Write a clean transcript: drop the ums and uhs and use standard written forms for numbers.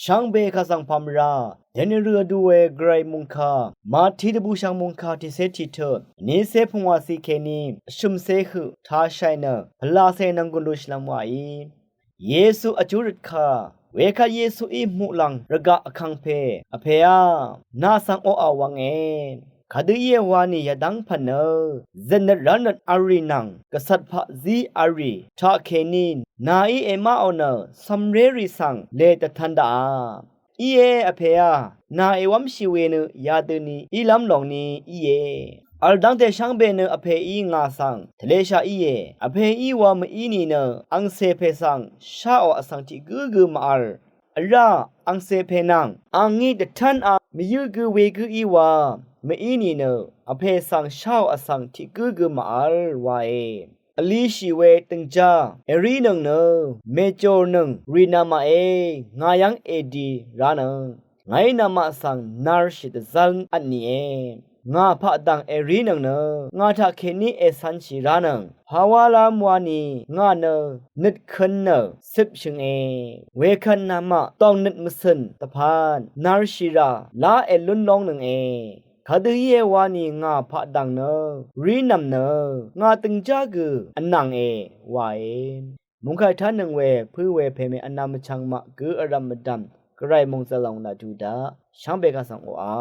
ช่างเบคาสังพามราเดนเรือดูเอไกรมุงคามาทีดบูช่างมุงคาที่เซติเธอนี้เซพงวาสีเคนีชุมเซคือท้าชัยเนพลาเซนังกุลุชลามวายเยซูอจุริตคาเวคาเยซูอีมุลังระกะอคังเพอเพยนาสังโออาวังเอคาดืเยวานียดังพเนเจเนรันอารีนังกษัตริย์พะซีอารีทาเคนีนาอีเอมาอเนซัมเรริสังเลตทันดาอีเออเพยนาเอวัมชิเวเนยาดนีอีลัมลองนีอีเออัลดังเตช่างเบเนอเพอีงาสังทะเลชาอีเออเพอีวามอีนีเนอังเซเพสังชาออสังติกูมาอัลราอังเซเพนังอังงี้เดทันอามิยุกูเวกูอีวามอีนีเนอเพสังชาอสังติกูมาอัลวาเออลีชีเวตึงจาเอรีนังเนเมโจนังรีนามาเองายังเอดีรานังไงนามาสังนาร์ชิตซัลอันนี้เองาพะดังเอรีนังเนงาทาเคนีเอสันชิรานังภาวาลามวานีงาเนนิดคันเนสิบชงเวคันนามะต้องนิดมสันตะพานนาร์ชิราลาเอลุนลองนังคาดืเยวานีงาพะดังเนรีนำเนงาตึงจากืออันนังวามุงไคท่านหนึ่งเวพื้อเวเพเมอันนามชังมะกืออรัมมดัมกระไรมงสลองนาจูดาช่างเบกาสังโออา